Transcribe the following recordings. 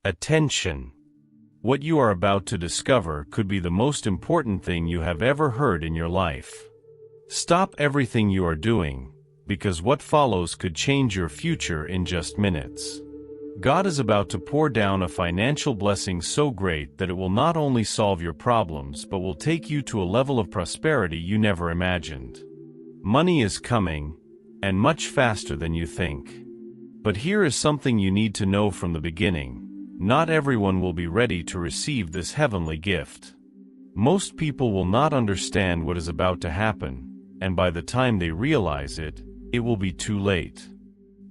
Attention! What you are about to discover could be the most important thing you have ever heard in your life. Stop everything you are doing, because what follows could change your future in just minutes. God is about to pour down a financial blessing so great that it will not only solve your problems but will take you to a level of prosperity you never imagined. Money is coming, and much faster than you think. But here is something you need to know from the beginning. Not everyone will be ready to receive this heavenly gift. Most people will not understand what is about to happen, and by the time they realize it, it will be too late.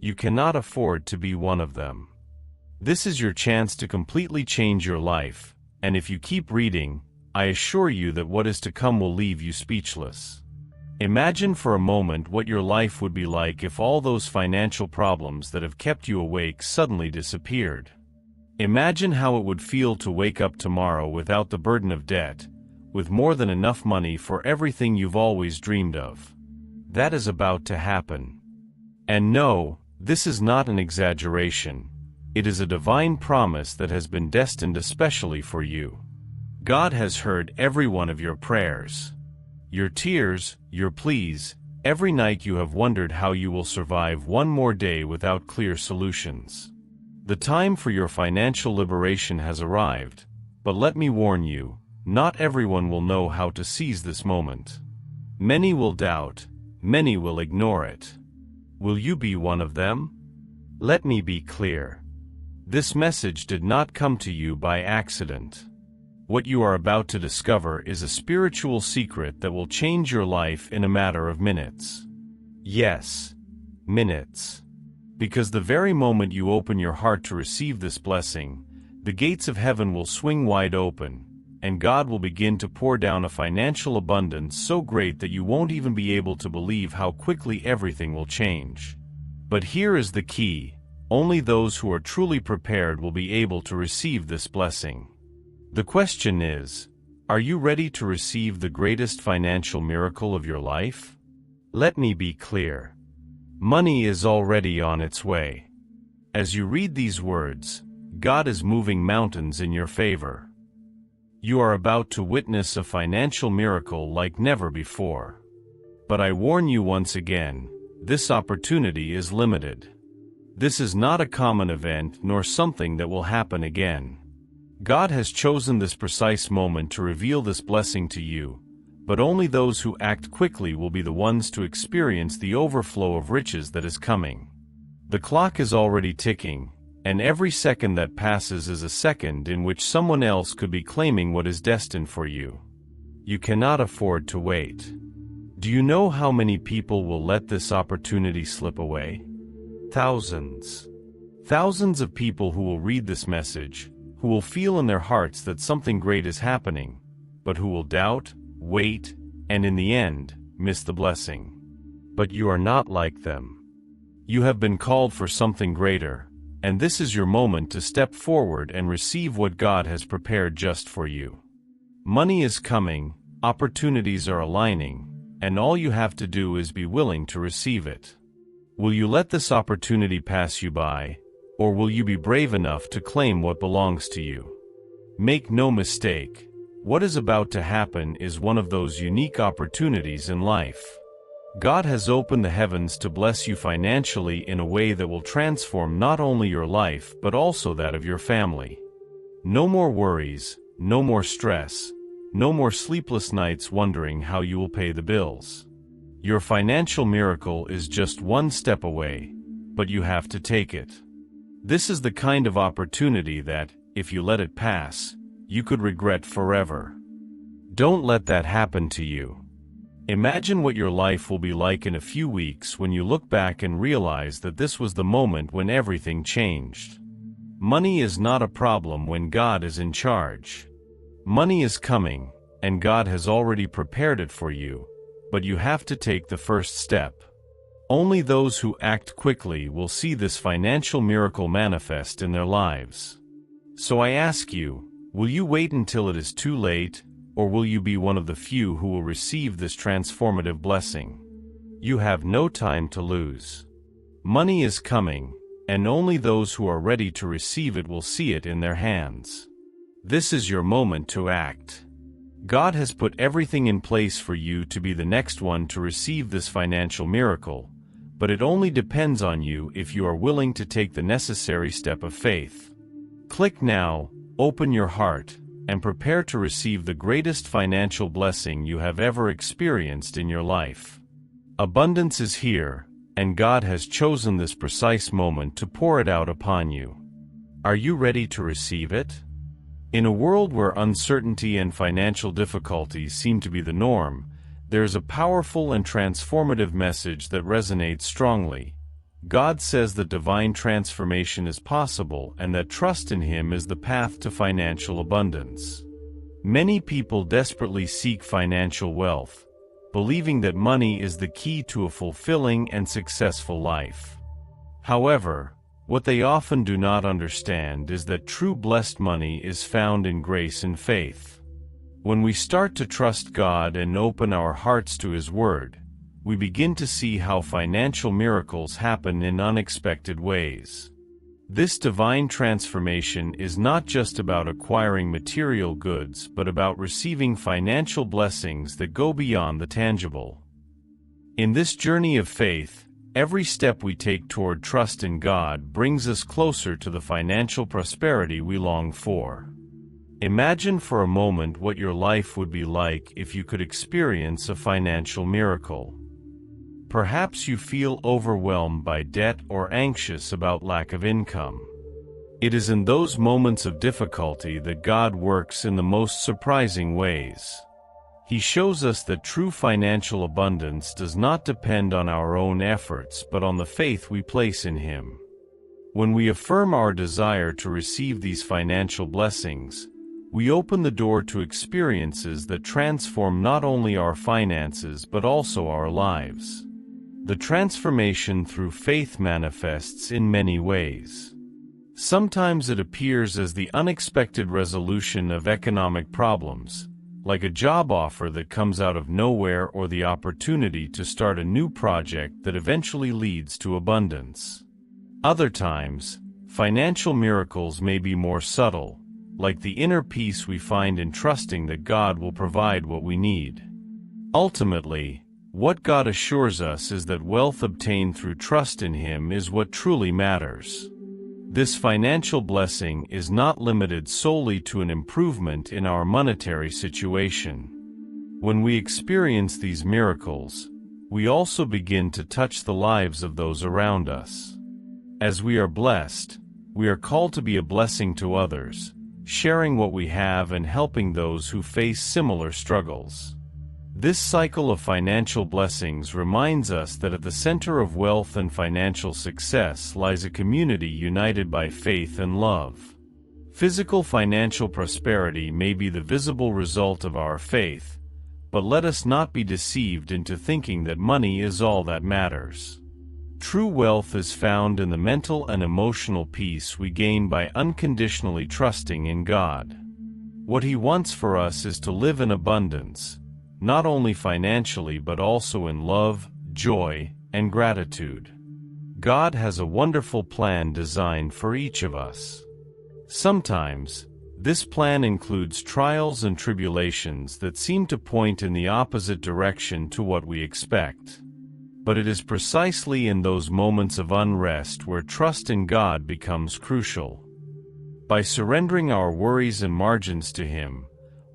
You cannot afford to be one of them. This is your chance to completely change your life, and if you keep reading, I assure you that what is to come will leave you speechless. Imagine for a moment what your life would be like if all those financial problems that have kept you awake suddenly disappeared. Imagine how it would feel to wake up tomorrow without the burden of debt, with more than enough money for everything you've always dreamed of. That is about to happen. And no, this is not an exaggeration. It is a divine promise that has been destined especially for you. God has heard every one of your prayers. Your tears, your pleas, every night you have wondered how you will survive one more day without clear solutions. The time for your financial liberation has arrived, but let me warn you, not everyone will know how to seize this moment. Many will doubt, many will ignore it. Will you be one of them? Let me be clear. This message did not come to you by accident. What you are about to discover is a spiritual secret that will change your life in a matter of minutes. Yes, minutes. Because the very moment you open your heart to receive this blessing, the gates of heaven will swing wide open, and God will begin to pour down a financial abundance so great that you won't even be able to believe how quickly everything will change. But here is the key: only those who are truly prepared will be able to receive this blessing. The question is, are you ready to receive the greatest financial miracle of your life? Let me be clear. Money is already on its way. As you read these words, God is moving mountains in your favor. You are about to witness a financial miracle like never before. But I warn you once again, this opportunity is limited. This is not a common event nor something that will happen again. God has chosen this precise moment to reveal this blessing to you, but only those who act quickly will be the ones to experience the overflow of riches that is coming. The clock is already ticking, and every second that passes is a second in which someone else could be claiming what is destined for you. You cannot afford to wait. Do you know how many people will let this opportunity slip away? Thousands. Thousands of people who will read this message, who will feel in their hearts that something great is happening, but who will doubt, wait, and in the end, miss the blessing. But you are not like them. You have been called for something greater, and this is your moment to step forward and receive what God has prepared just for you. Money is coming, opportunities are aligning, and all you have to do is be willing to receive it. Will you let this opportunity pass you by, or will you be brave enough to claim what belongs to you? Make no mistake. What is about to happen is one of those unique opportunities in life. God has opened the heavens to bless you financially in a way that will transform not only your life but also that of your family. No more worries, no more stress, no more sleepless nights wondering how you will pay the bills. Your financial miracle is just one step away, but you have to take it. This is the kind of opportunity that, if you let it pass, you could regret forever. Don't let that happen to you. Imagine what your life will be like in a few weeks when you look back and realize that this was the moment when everything changed. Money is not a problem when God is in charge. Money is coming, and God has already prepared it for you, but you have to take the first step. Only those who act quickly will see this financial miracle manifest in their lives. So I ask you, will you wait until it is too late, or will you be one of the few who will receive this transformative blessing? You have no time to lose. Money is coming, and only those who are ready to receive it will see it in their hands. This is your moment to act. God has put everything in place for you to be the next one to receive this financial miracle, but it only depends on you if you are willing to take the necessary step of faith. Click now, open your heart, and prepare to receive the greatest financial blessing you have ever experienced in your life. Abundance is here, and God has chosen this precise moment to pour it out upon you. Are you ready to receive it? In a world where uncertainty and financial difficulties seem to be the norm, there is a powerful and transformative message that resonates strongly. God says that divine transformation is possible and that trust in Him is the path to financial abundance. Many people desperately seek financial wealth, believing that money is the key to a fulfilling and successful life. However, what they often do not understand is that true blessed money is found in grace and faith. When we start to trust God and open our hearts to His Word, we begin to see how financial miracles happen in unexpected ways. This divine transformation is not just about acquiring material goods but about receiving financial blessings that go beyond the tangible. In this journey of faith, every step we take toward trust in God brings us closer to the financial prosperity we long for. Imagine for a moment what your life would be like if you could experience a financial miracle. Perhaps you feel overwhelmed by debt or anxious about lack of income. It is in those moments of difficulty that God works in the most surprising ways. He shows us that true financial abundance does not depend on our own efforts but on the faith we place in Him. When we affirm our desire to receive these financial blessings, we open the door to experiences that transform not only our finances but also our lives. The transformation through faith manifests in many ways. Sometimes it appears as the unexpected resolution of economic problems, like a job offer that comes out of nowhere or the opportunity to start a new project that eventually leads to abundance. Other times, financial miracles may be more subtle, like the inner peace we find in trusting that God will provide what we need. Ultimately, what God assures us is that wealth obtained through trust in Him is what truly matters. This financial blessing is not limited solely to an improvement in our monetary situation. When we experience these miracles, we also begin to touch the lives of those around us. As we are blessed, we are called to be a blessing to others, sharing what we have and helping those who face similar struggles. This cycle of financial blessings reminds us that at the center of wealth and financial success lies a community united by faith and love. Physical financial prosperity may be the visible result of our faith, but let us not be deceived into thinking that money is all that matters. True wealth is found in the mental and emotional peace we gain by unconditionally trusting in God. What He wants for us is to live in abundance, not only financially but also in love, joy, and gratitude. God has a wonderful plan designed for each of us. Sometimes, this plan includes trials and tribulations that seem to point in the opposite direction to what we expect. But it is precisely in those moments of unrest where trust in God becomes crucial. By surrendering our worries and margins to Him,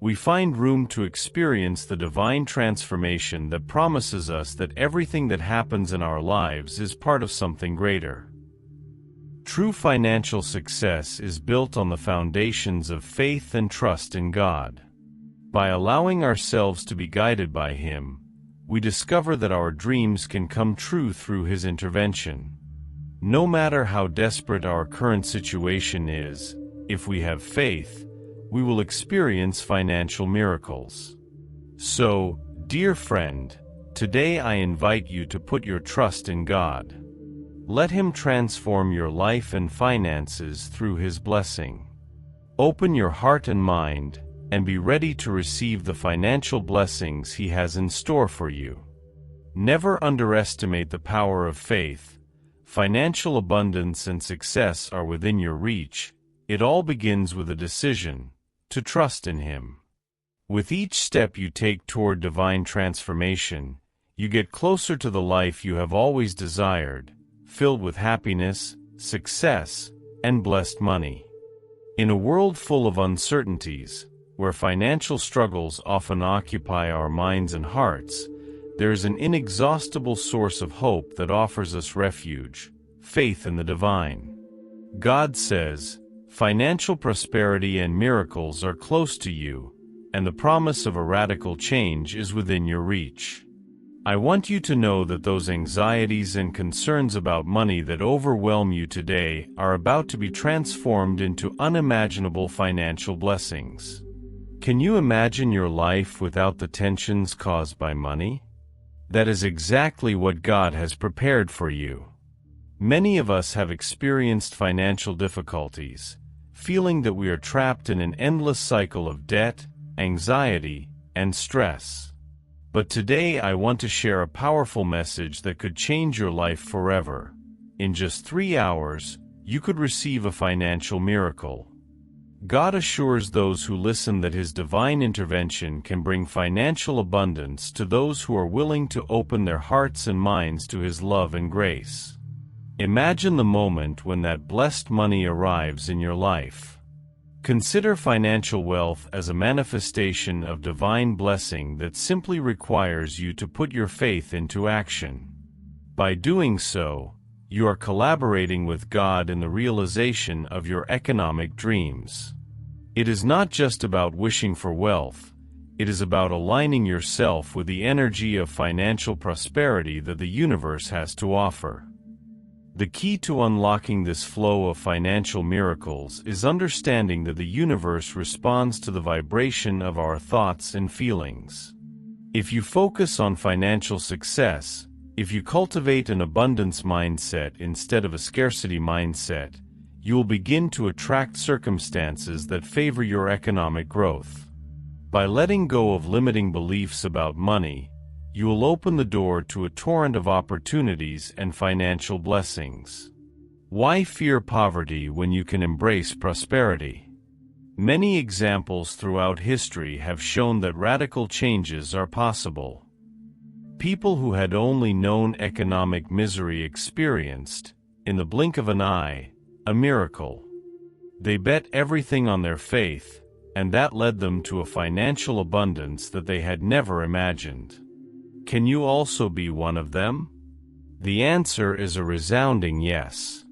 we find room to experience the divine transformation that promises us that everything that happens in our lives is part of something greater. True financial success is built on the foundations of faith and trust in God. By allowing ourselves to be guided by Him, we discover that our dreams can come true through His intervention. No matter how desperate our current situation is, if we have faith, we will experience financial miracles. So, dear friend, today I invite you to put your trust in God. Let Him transform your life and finances through His blessing. Open your heart and mind, and be ready to receive the financial blessings He has in store for you. Never underestimate the power of faith, Financial abundance and success are within your reach. It all begins with a decision to trust in Him. With each step you take toward divine transformation, you get closer to the life you have always desired, filled with happiness, success, and blessed money. In a world full of uncertainties, where financial struggles often occupy our minds and hearts, there is an inexhaustible source of hope that offers us refuge: faith in the divine. God says, "Financial prosperity and miracles are close to you, and the promise of a radical change is within your reach." I want you to know that those anxieties and concerns about money that overwhelm you today are about to be transformed into unimaginable financial blessings. Can you imagine your life without the tensions caused by money? That is exactly what God has prepared for you. Many of us have experienced financial difficulties, feeling that we are trapped in an endless cycle of debt, anxiety, and stress. But today I want to share a powerful message that could change your life forever. In just 3 hours, you could receive a financial miracle. God assures those who listen that His divine intervention can bring financial abundance to those who are willing to open their hearts and minds to His love and grace. Imagine the moment when that blessed money arrives in your life. Consider financial wealth as a manifestation of divine blessing that simply requires you to put your faith into action. By doing so, you are collaborating with God in the realization of your economic dreams. It is not just about wishing for wealth, it is about aligning yourself with the energy of financial prosperity that the universe has to offer. The key to unlocking this flow of financial miracles is understanding that the universe responds to the vibration of our thoughts and feelings. If you focus on financial success, if you cultivate an abundance mindset instead of a scarcity mindset, you will begin to attract circumstances that favor your economic growth. By letting go of limiting beliefs about money, you will open the door to a torrent of opportunities and financial blessings. Why fear poverty when you can embrace prosperity? Many examples throughout history have shown that radical changes are possible. People who had only known economic misery experienced, in the blink of an eye, a miracle. They bet everything on their faith, and that led them to a financial abundance that they had never imagined. Can you also be one of them? The answer is a resounding yes.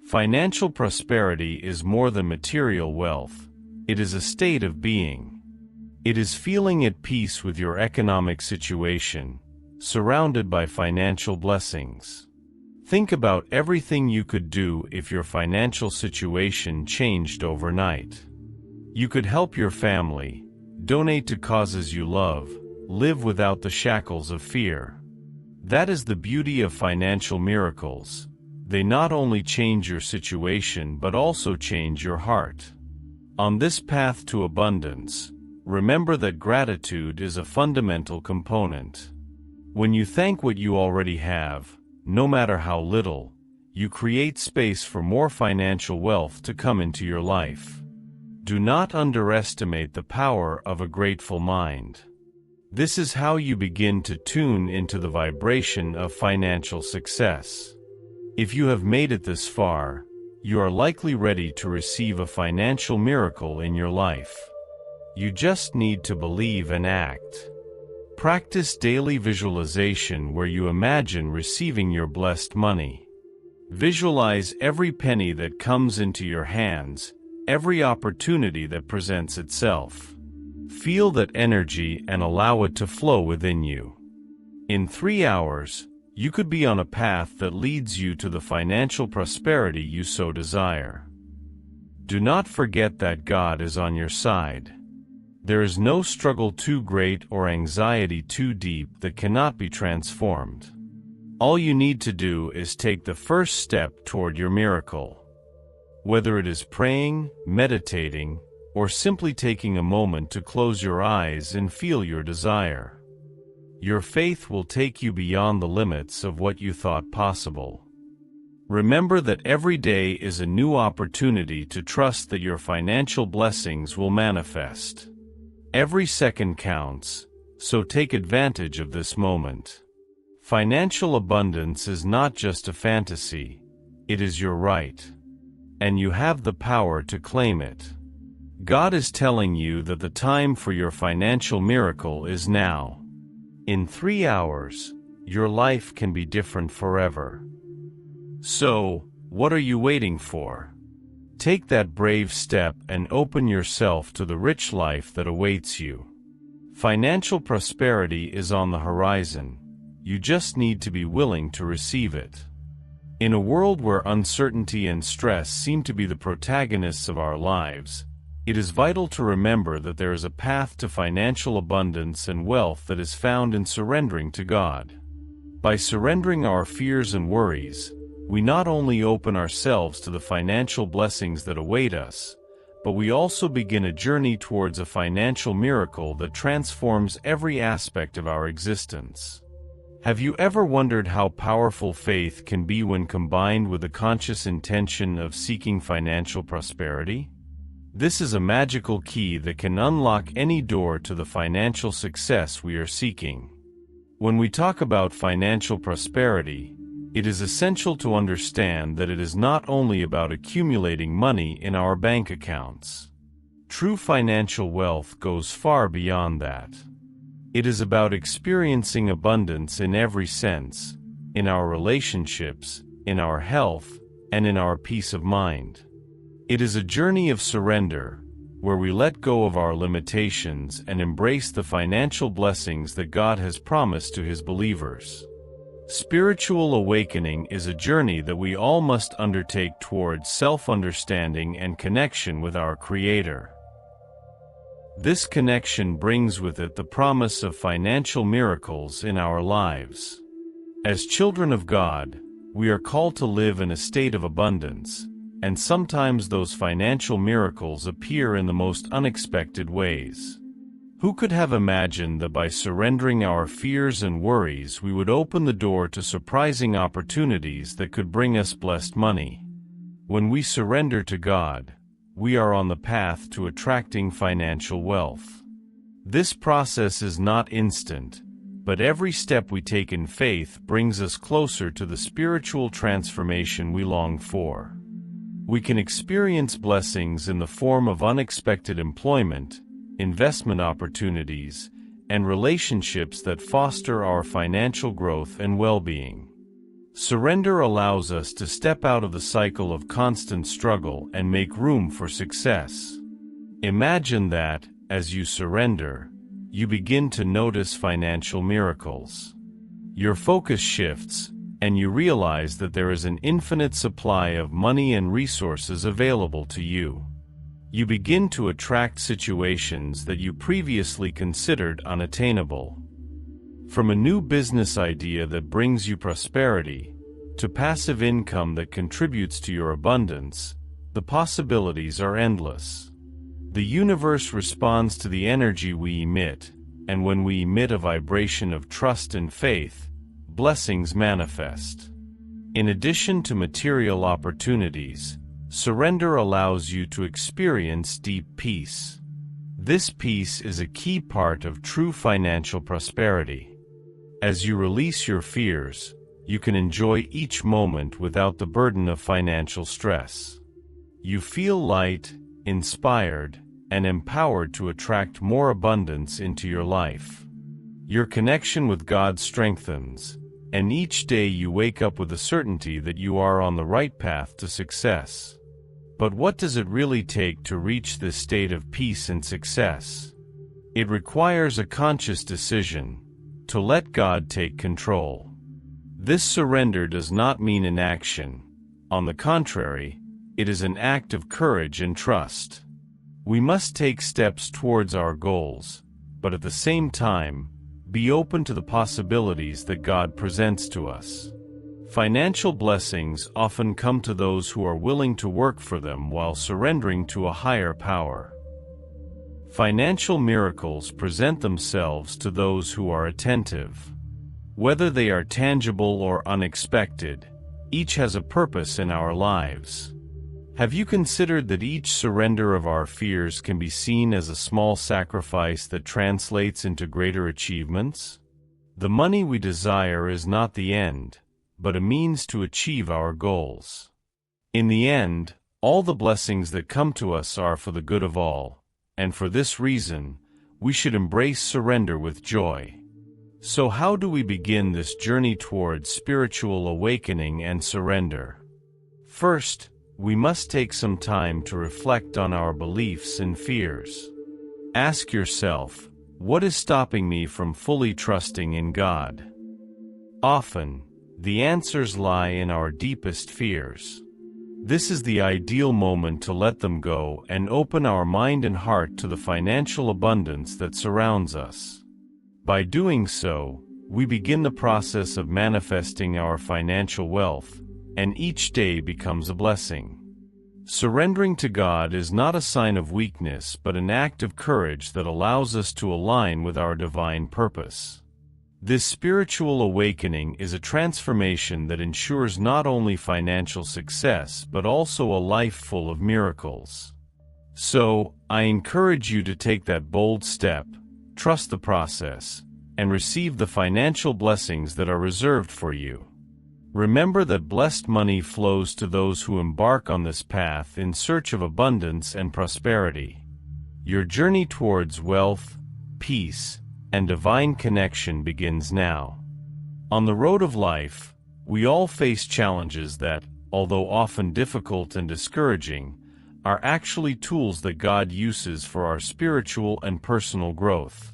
Financial prosperity is more than material wealth. It is a state of being. It is feeling at peace with your economic situation, surrounded by financial blessings. Think about everything you could do if your financial situation changed overnight. You could help your family, donate to causes you love, live without the shackles of fear. That is the beauty of financial miracles. They not only change your situation but also change your heart. On this path to abundance, remember that gratitude is a fundamental component. When you thank what you already have, no matter how little, you create space for more financial wealth to come into your life. Do not underestimate the power of a grateful mind. This is how you begin to tune into the vibration of financial success. If you have made it this far, you are likely ready to receive a financial miracle in your life. You just need to believe and act. Practice daily visualization where you imagine receiving your blessed money. Visualize every penny that comes into your hands, every opportunity that presents itself. Feel that energy and allow it to flow within you. In 3 hours, you could be on a path that leads you to the financial prosperity you so desire. Do not forget that God is on your side. There is no struggle too great or anxiety too deep that cannot be transformed. All you need to do is take the first step toward your miracle. Whether it is praying, meditating, or simply taking a moment to close your eyes and feel your desire. Your faith will take you beyond the limits of what you thought possible. Remember that every day is a new opportunity to trust that your financial blessings will manifest. Every second counts, so take advantage of this moment. Financial abundance is not just a fantasy, it is your right. And you have the power to claim it. God is telling you that the time for your financial miracle is now. In 3 hours, your life can be different forever. So, what are you waiting for? Take that brave step and open yourself to the rich life that awaits you. Financial prosperity is on the horizon. You just need to be willing to receive it. In a world where uncertainty and stress seem to be the protagonists of our lives, it is vital to remember that there is a path to financial abundance and wealth that is found in surrendering to God. By surrendering our fears and worries, we not only open ourselves to the financial blessings that await us, but we also begin a journey towards a financial miracle that transforms every aspect of our existence. Have you ever wondered how powerful faith can be when combined with a conscious intention of seeking financial prosperity? This is a magical key that can unlock any door to the financial success we are seeking. When we talk about financial prosperity, it is essential to understand that it is not only about accumulating money in our bank accounts. True financial wealth goes far beyond that. It is about experiencing abundance in every sense, in our relationships, in our health, and in our peace of mind. It is a journey of surrender, where we let go of our limitations and embrace the financial blessings that God has promised to His believers. Spiritual awakening is a journey that we all must undertake towards self-understanding and connection with our Creator. This connection brings with it the promise of financial miracles in our lives. As children of God, we are called to live in a state of abundance, and sometimes those financial miracles appear in the most unexpected ways. Who could have imagined that by surrendering our fears and worries we would open the door to surprising opportunities that could bring us blessed money? When we surrender to God, we are on the path to attracting financial wealth. This process is not instant, but every step we take in faith brings us closer to the spiritual transformation we long for. We can experience blessings in the form of unexpected employment, investment opportunities, and relationships that foster our financial growth and well-being. Surrender allows us to step out of the cycle of constant struggle and make room for success. Imagine that, as you surrender, you begin to notice financial miracles. Your focus shifts, and you realize that there is an infinite supply of money and resources available to you. You begin to attract situations that you previously considered unattainable. From a new business idea that brings you prosperity, to passive income that contributes to your abundance, the possibilities are endless. The universe responds to the energy we emit, and when we emit a vibration of trust and faith, blessings manifest. In addition to material opportunities, surrender allows you to experience deep peace. This peace is a key part of true financial prosperity. As you release your fears, you can enjoy each moment without the burden of financial stress. You feel light, inspired, and empowered to attract more abundance into your life. Your connection with God strengthens, and each day you wake up with the certainty that you are on the right path to success. But what does it really take to reach this state of peace and success? It requires a conscious decision to let God take control. This surrender does not mean inaction. On the contrary, it is an act of courage and trust. We must take steps towards our goals, but at the same time, be open to the possibilities that God presents to us. Financial blessings often come to those who are willing to work for them while surrendering to a higher power. Financial miracles present themselves to those who are attentive. Whether they are tangible or unexpected, Each has a purpose in our lives. Have you considered that each surrender of our fears can be seen as a small sacrifice that translates into greater achievements? The money we desire is not the end, but a means to achieve our goals. In the end, all the blessings that come to us are for the good of all, and for this reason, we should embrace surrender with joy. So how do we begin this journey towards spiritual awakening and surrender? First, we must take some time to reflect on our beliefs and fears. Ask yourself, what is stopping me from fully trusting in God? Often, the answers lie in our deepest fears. This is the ideal moment to let them go and open our mind and heart to the financial abundance that surrounds us. By doing so, we begin the process of manifesting our financial wealth, and each day becomes a blessing. Surrendering to God is not a sign of weakness but an act of courage that allows us to align with our divine purpose. This spiritual awakening is a transformation that ensures not only financial success but also a life full of miracles. So, I encourage you to take that bold step, trust the process, and receive the financial blessings that are reserved for you. Remember that blessed money flows to those who embark on this path in search of abundance and prosperity. Your journey towards wealth, peace, and divine connection begins now. On the road of life, we all face challenges that, although often difficult and discouraging, are actually tools that God uses for our spiritual and personal growth.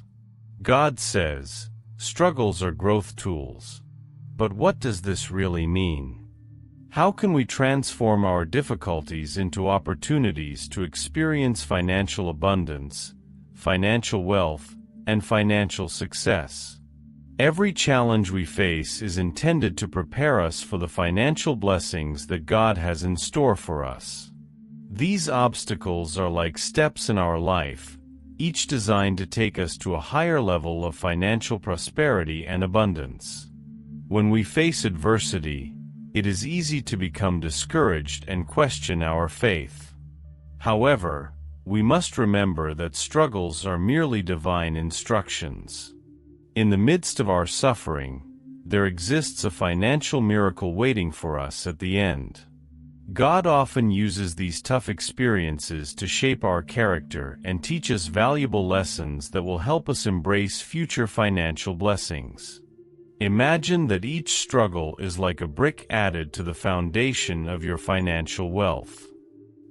God says, struggles are growth tools. But what does this really mean? How can we transform our difficulties into opportunities to experience financial abundance, financial wealth, and financial success? Every challenge we face is intended to prepare us for the financial blessings that God has in store for us. These obstacles are like steps in our life, each designed to take us to a higher level of financial prosperity and abundance. When we face adversity, it is easy to become discouraged and question our faith. However, we must remember that struggles are merely divine instructions. In the midst of our suffering, there exists a financial miracle waiting for us at the end. God often uses these tough experiences to shape our character and teach us valuable lessons that will help us embrace future financial blessings. Imagine that each struggle is like a brick added to the foundation of your financial wealth.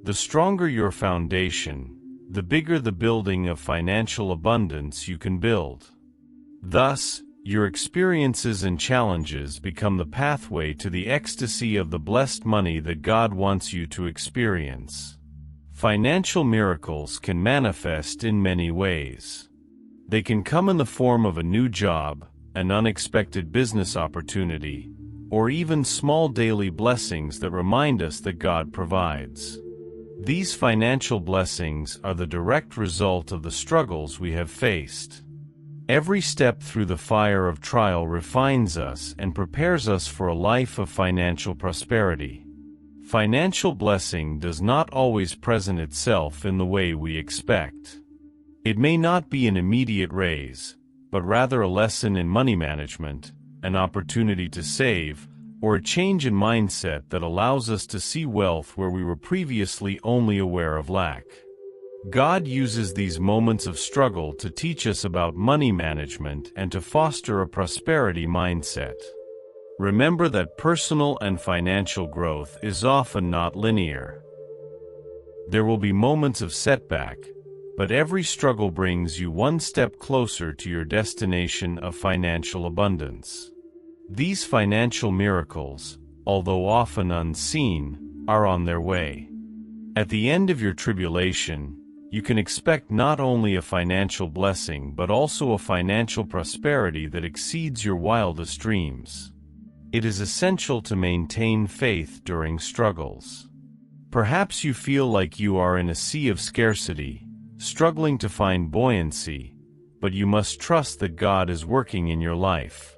The stronger your foundation, the bigger the building of financial abundance you can build. Thus, your experiences and challenges become the pathway to the ecstasy of the blessed money that God wants you to experience. Financial miracles can manifest in many ways. They can come in the form of a new job, an unexpected business opportunity, or even small daily blessings that remind us that God provides. These financial blessings are the direct result of the struggles we have faced. Every step through the fire of trial refines us and prepares us for a life of financial prosperity. Financial blessing does not always present itself in the way we expect. It may not be an immediate raise, but rather a lesson in money management, an opportunity to save, or a change in mindset that allows us to see wealth where we were previously only aware of lack. God uses these moments of struggle to teach us about money management and to foster a prosperity mindset. Remember that personal and financial growth is often not linear. There will be moments of setback, but every struggle brings you one step closer to your destination of financial abundance. These financial miracles, although often unseen, are on their way. At the end of your tribulation, you can expect not only a financial blessing but also a financial prosperity that exceeds your wildest dreams. It is essential to maintain faith during struggles. Perhaps you feel like you are in a sea of scarcity, struggling to find buoyancy, but you must trust that God is working in your life.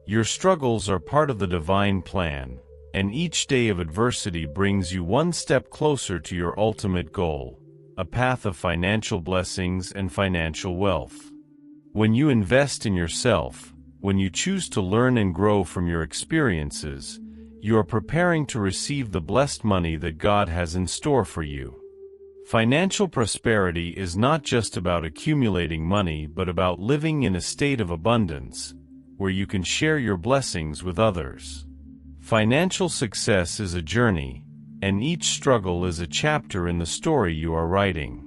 Your struggles are part of the divine plan, and each day of adversity brings you one step closer to your ultimate goal, a path of financial blessings and financial wealth. When you invest in yourself, when you choose to learn and grow from your experiences, you are preparing to receive the blessed money that God has in store for you. Financial prosperity is not just about accumulating money but about living in a state of abundance, where you can share your blessings with others. Financial success is a journey, and each struggle is a chapter in the story you are writing.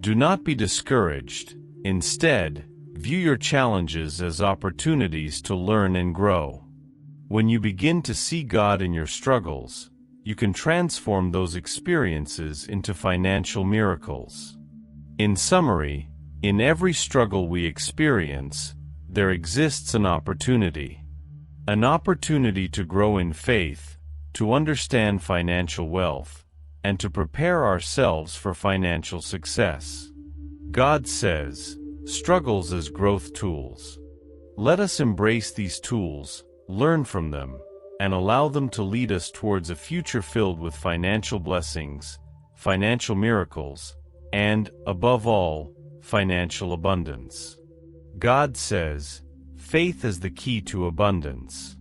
Do not be discouraged. Instead, view your challenges as opportunities to learn and grow. When you begin to see God in your struggles, you can transform those experiences into financial miracles. In summary, in every struggle we experience, there exists an opportunity. An opportunity to grow in faith, to understand financial wealth, and to prepare ourselves for financial success. God says, struggles as growth tools. Let us embrace these tools, learn from them, and allow them to lead us towards a future filled with financial blessings, financial miracles, and, above all, financial abundance. God says, faith is the key to abundance.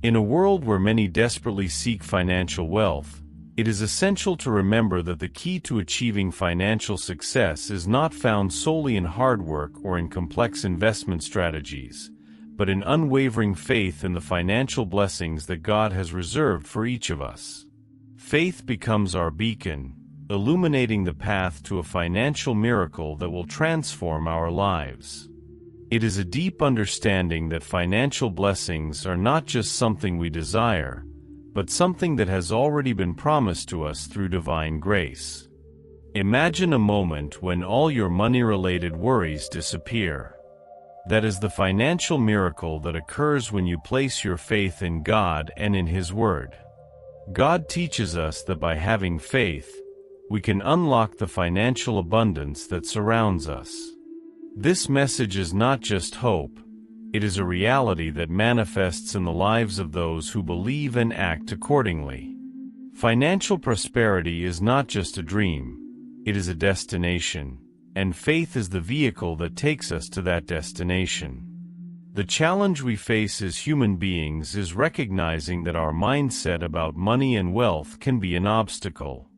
In a world where many desperately seek financial wealth, it is essential to remember that the key to achieving financial success is not found solely in hard work or in complex investment strategies, but in unwavering faith in the financial blessings that God has reserved for each of us. Faith becomes our beacon, illuminating the path to a financial miracle that will transform our lives. It is a deep understanding that financial blessings are not just something we desire, but something that has already been promised to us through divine grace. Imagine a moment when all your money-related worries disappear. That is the financial miracle that occurs when you place your faith in God and in His Word. God teaches us that by having faith, we can unlock the financial abundance that surrounds us. This message is not just hope, it is a reality that manifests in the lives of those who believe and act accordingly. Financial prosperity is not just a dream, it is a destination, and faith is the vehicle that takes us to that destination. The challenge we face as human beings is recognizing that our mindset about money and wealth can be an obstacle.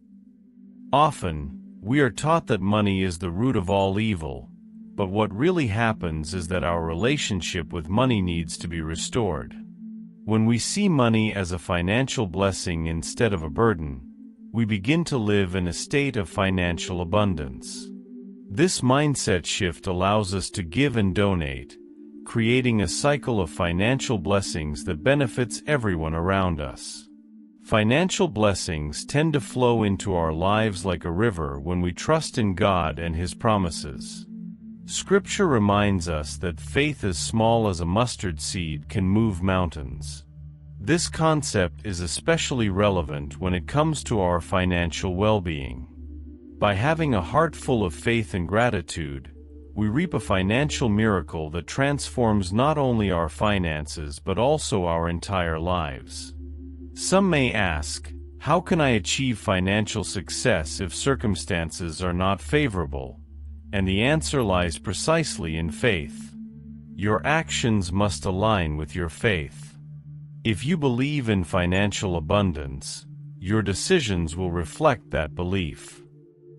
Often, we are taught that money is the root of all evil, but what really happens is that our relationship with money needs to be restored. When we see money as a financial blessing instead of a burden, we begin to live in a state of financial abundance. This mindset shift allows us to give and donate, creating a cycle of financial blessings that benefits everyone around us. Financial blessings tend to flow into our lives like a river when we trust in God and His promises. Scripture reminds us that faith as small as a mustard seed can move mountains. This concept is especially relevant when it comes to our financial well-being. By having a heart full of faith and gratitude, we reap a financial miracle that transforms not only our finances but also our entire lives. Some may ask, how can I achieve financial success if circumstances are not favorable? And the answer lies precisely in faith. Your actions must align with your faith. If you believe in financial abundance, your decisions will reflect that belief.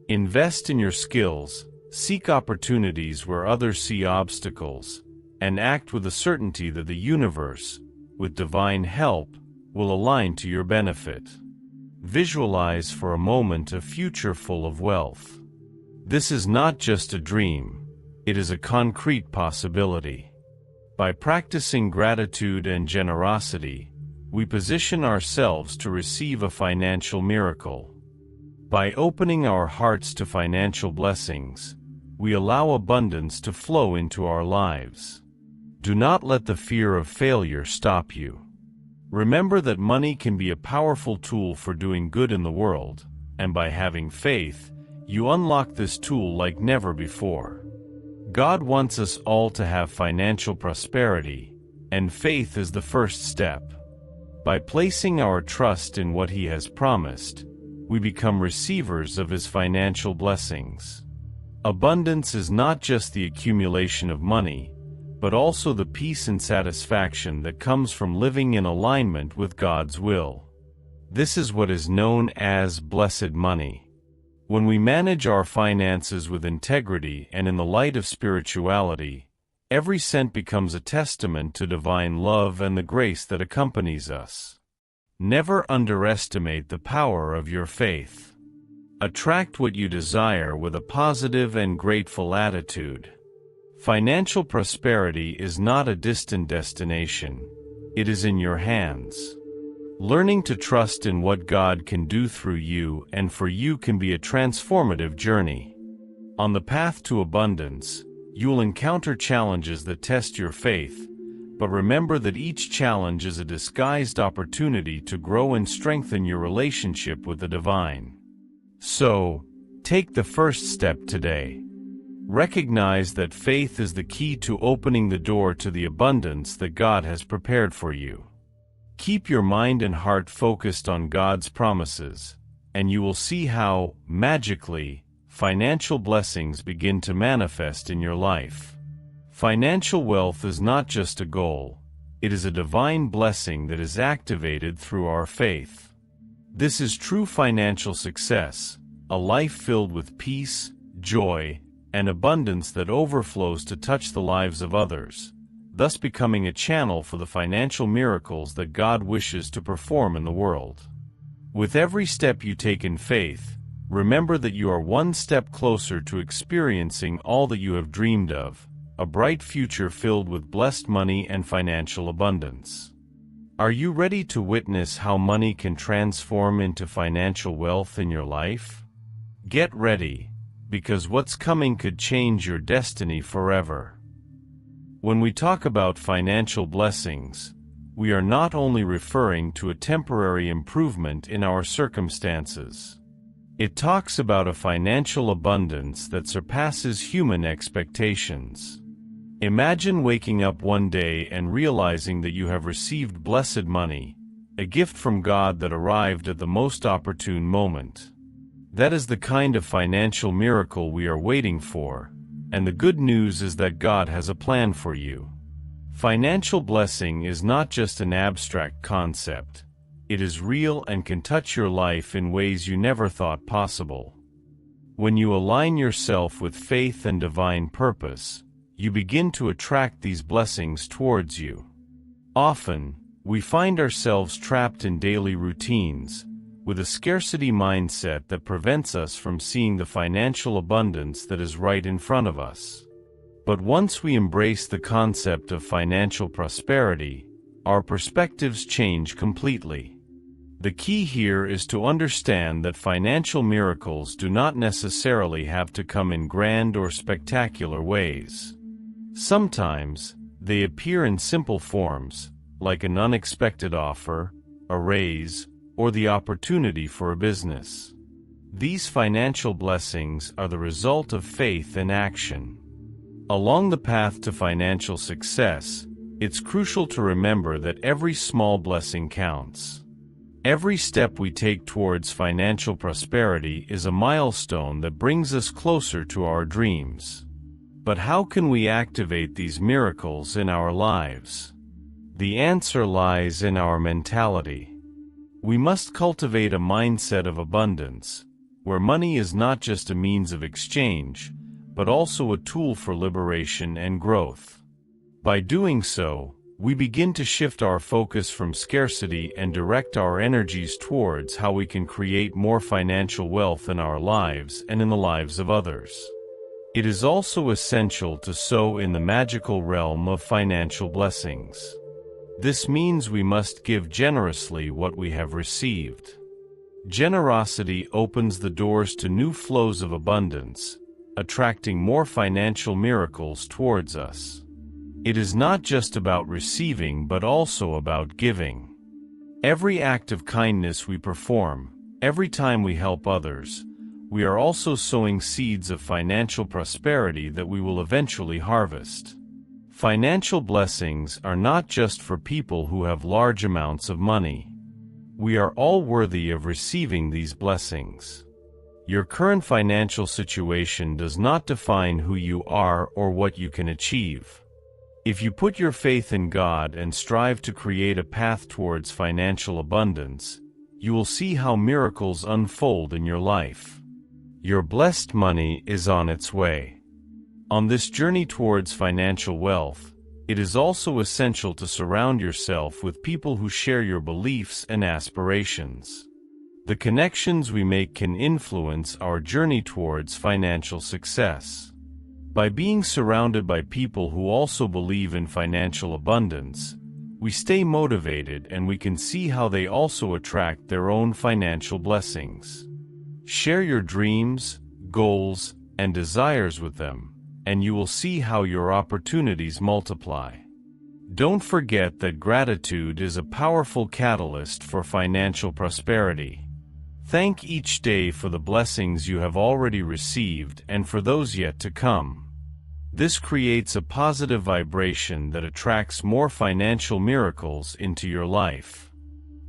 Invest in your skills, seek opportunities where others see obstacles, and act with the certainty that the universe, with divine help, will align to your benefit. Visualize for a moment a future full of wealth. This is not just a dream, it is a concrete possibility. By practicing gratitude and generosity, we position ourselves to receive a financial miracle. By opening our hearts to financial blessings, we allow abundance to flow into our lives. Do not let the fear of failure stop you. Remember that money can be a powerful tool for doing good in the world, and by having faith, you unlock this tool like never before. God wants us all to have financial prosperity, and faith is the first step. By placing our trust in what He has promised, we become receivers of His financial blessings. Abundance is not just the accumulation of money, but also the peace and satisfaction that comes from living in alignment with God's will. This is what is known as blessed money. When we manage our finances with integrity and in the light of spirituality, every cent becomes a testament to divine love and the grace that accompanies us. Never underestimate the power of your faith. Attract what you desire with a positive and grateful attitude. Financial prosperity is not a distant destination. It is in your hands. Learning to trust in what God can do through you and for you can be a transformative journey. On the path to abundance, you'll encounter challenges that test your faith, but remember that each challenge is a disguised opportunity to grow and strengthen your relationship with the divine. So, take the first step today. Recognize that faith is the key to opening the door to the abundance that God has prepared for you. Keep your mind and heart focused on God's promises, and you will see how, magically, financial blessings begin to manifest in your life. Financial wealth is not just a goal, it is a divine blessing that is activated through our faith. This is true financial success, a life filled with peace, joy, and abundance that overflows to touch the lives of others, thus becoming a channel for the financial miracles that God wishes to perform in the world. With every step you take in faith, remember that you are one step closer to experiencing all that you have dreamed of, a bright future filled with blessed money and financial abundance. Are you ready to witness how money can transform into financial wealth in your life? Get ready, because what's coming could change your destiny forever. When we talk about financial blessings, we are not only referring to a temporary improvement in our circumstances. It talks about a financial abundance that surpasses human expectations. Imagine waking up one day and realizing that you have received blessed money, a gift from God that arrived at the most opportune moment. That is the kind of financial miracle we are waiting for, and the good news is that God has a plan for you. Financial blessing is not just an abstract concept. It is real and can touch your life in ways you never thought possible. When you align yourself with faith and divine purpose, you begin to attract these blessings towards you. Often, we find ourselves trapped in daily routines, with a scarcity mindset that prevents us from seeing the financial abundance that is right in front of us. But once we embrace the concept of financial prosperity, our perspectives change completely. The key here is to understand that financial miracles do not necessarily have to come in grand or spectacular ways. Sometimes, they appear in simple forms, like an unexpected offer, a raise, or the opportunity for a business. These financial blessings are the result of faith and action. Along the path to financial success, it's crucial to remember that every small blessing counts. Every step we take towards financial prosperity is a milestone that brings us closer to our dreams. But how can we activate these miracles in our lives? The answer lies in our mentality. We must cultivate a mindset of abundance, where money is not just a means of exchange, but also a tool for liberation and growth. By doing so, we begin to shift our focus from scarcity and direct our energies towards how we can create more financial wealth in our lives and in the lives of others. It is also essential to sow in the magical realm of financial blessings. This means we must give generously what we have received. Generosity opens the doors to new flows of abundance, attracting more financial miracles towards us. It is not just about receiving but also about giving. Every act of kindness we perform, every time we help others, we are also sowing seeds of financial prosperity that we will eventually harvest. Financial blessings are not just for people who have large amounts of money. We are all worthy of receiving these blessings. Your current financial situation does not define who you are or what you can achieve. If you put your faith in God and strive to create a path towards financial abundance, you will see how miracles unfold in your life. Your blessed money is on its way. On this journey towards financial wealth, it is also essential to surround yourself with people who share your beliefs and aspirations. The connections we make can influence our journey towards financial success. By being surrounded by people who also believe in financial abundance, we stay motivated and we can see how they also attract their own financial blessings. Share your dreams, goals, and desires with them, and you will see how your opportunities multiply. Don't forget that gratitude is a powerful catalyst for financial prosperity. Thank each day for the blessings you have already received and for those yet to come. This creates a positive vibration that attracts more financial miracles into your life.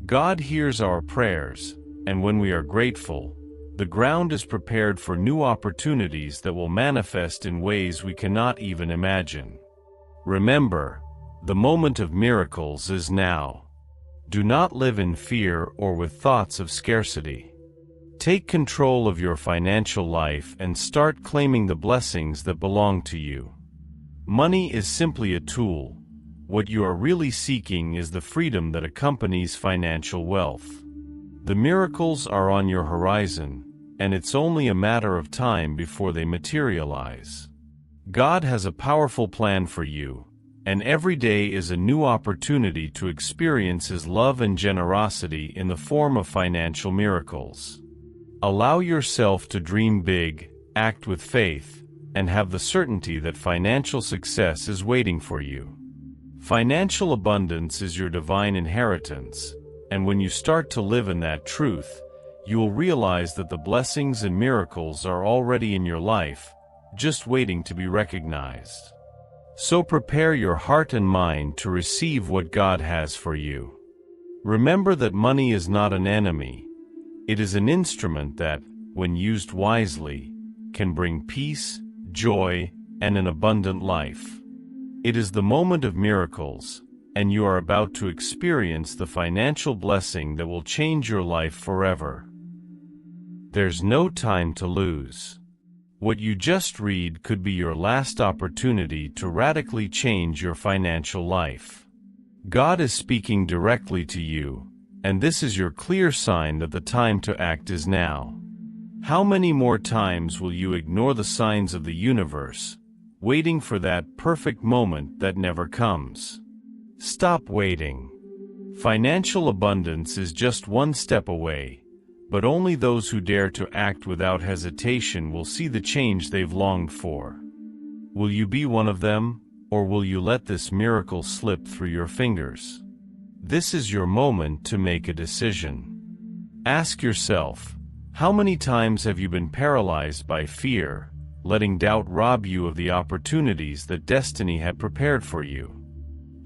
God hears our prayers, and when we are grateful, the ground is prepared for new opportunities that will manifest in ways we cannot even imagine. Remember, the moment of miracles is now. Do not live in fear or with thoughts of scarcity. Take control of your financial life and start claiming the blessings that belong to you. Money is simply a tool. What you are really seeking is the freedom that accompanies financial wealth. The miracles are on your horizon, and it's only a matter of time before they materialize. God has a powerful plan for you, and every day is a new opportunity to experience His love and generosity in the form of financial miracles. Allow yourself to dream big, act with faith, and have the certainty that financial success is waiting for you. Financial abundance is your divine inheritance, and when you start to live in that truth, you will realize that the blessings and miracles are already in your life, just waiting to be recognized. So prepare your heart and mind to receive what God has for you. Remember that money is not an enemy. It is an instrument that, when used wisely, can bring peace, joy, and an abundant life. It is the moment of miracles, and you are about to experience the financial blessing that will change your life forever. There's no time to lose. What you just read could be your last opportunity to radically change your financial life. God is speaking directly to you, and this is your clear sign that the time to act is now. How many more times will you ignore the signs of the universe, waiting for that perfect moment that never comes? Stop waiting. Financial abundance is just one step away, but only those who dare to act without hesitation will see the change they've longed for. Will you be one of them, or will you let this miracle slip through your fingers? This is your moment to make a decision. Ask yourself, how many times have you been paralyzed by fear, letting doubt rob you of the opportunities that destiny had prepared for you?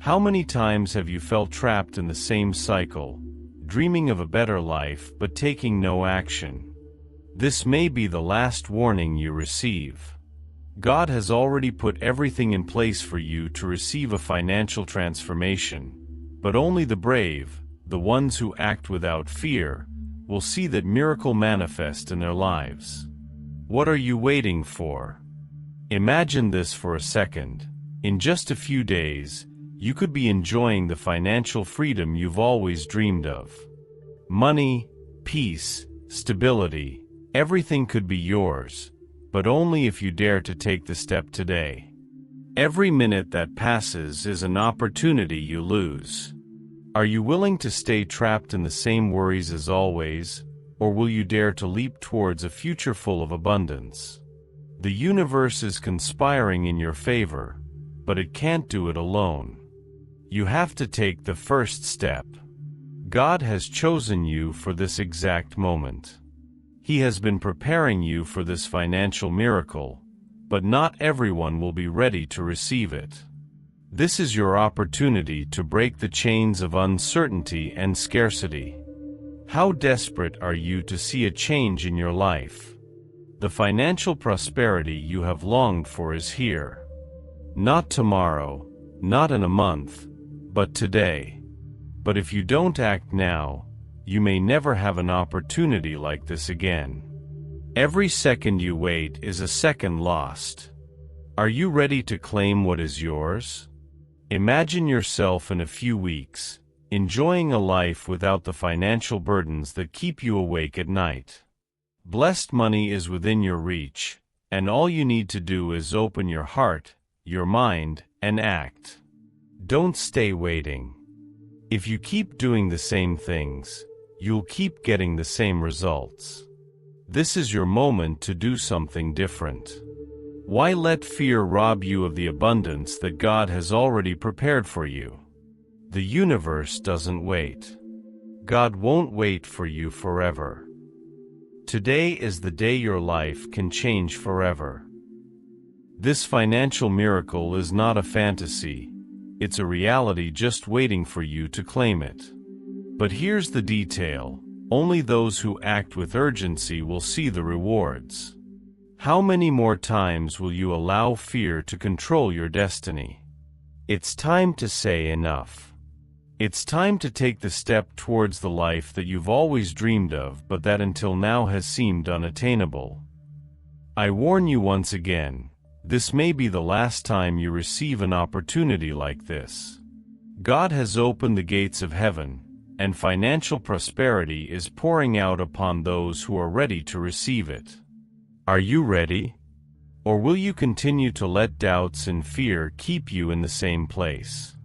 How many times have you felt trapped in the same cycle, dreaming of a better life but taking no action? This may be the last warning you receive. God has already put everything in place for you to receive a financial transformation, but only the brave, the ones who act without fear, will see that miracle manifest in their lives. What are you waiting for? Imagine this for a second. In just a few days, you could be enjoying the financial freedom you've always dreamed of. Money, peace, stability, everything could be yours, but only if you dare to take the step today. Every minute that passes is an opportunity you lose. Are you willing to stay trapped in the same worries as always, or will you dare to leap towards a future full of abundance? The universe is conspiring in your favor, but it can't do it alone. You have to take the first step. God has chosen you for this exact moment. He has been preparing you for this financial miracle, but not everyone will be ready to receive it. This is your opportunity to break the chains of uncertainty and scarcity. How desperate are you to see a change in your life? The financial prosperity you have longed for is here. Not tomorrow, not in a month, but today. But if you don't act now, you may never have an opportunity like this again. Every second you wait is a second lost. Are you ready to claim what is yours? Imagine yourself in a few weeks, enjoying a life without the financial burdens that keep you awake at night. Blessed money is within your reach, and all you need to do is open your heart, your mind, and act. Don't stay waiting. If you keep doing the same things, you'll keep getting the same results. This is your moment to do something different. Why let fear rob you of the abundance that God has already prepared for you? The universe doesn't wait. God won't wait for you forever. Today is the day your life can change forever. This financial miracle is not a fantasy. It's a reality just waiting for you to claim it. But here's the detail. Only those who act with urgency will see the rewards. How many more times will you allow fear to control your destiny? It's time to say enough. It's time to take the step towards the life that you've always dreamed of but that until now has seemed unattainable. I warn you once again, this may be the last time you receive an opportunity like this. God has opened the gates of heaven, and financial prosperity is pouring out upon those who are ready to receive it. Are you ready? Or will you continue to let doubts and fear keep you in the same place?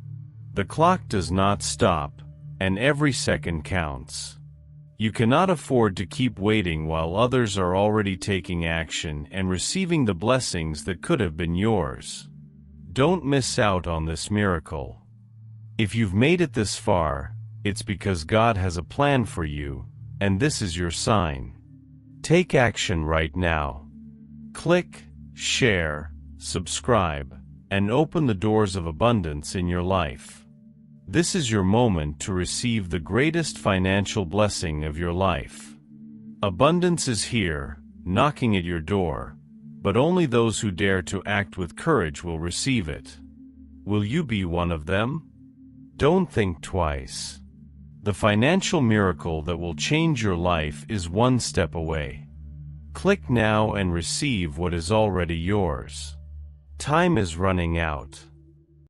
The clock does not stop, and every second counts. You cannot afford to keep waiting while others are already taking action and receiving the blessings that could have been yours. Don't miss out on this miracle. If you've made it this far, it's because God has a plan for you, and this is your sign. Take action right now. Click, share, subscribe, and open the doors of abundance in your life. This is your moment to receive the greatest financial blessing of your life. Abundance is here, knocking at your door, but only those who dare to act with courage will receive it. Will you be one of them? Don't think twice. The financial miracle that will change your life is one step away. Click now and receive what is already yours. Time is running out.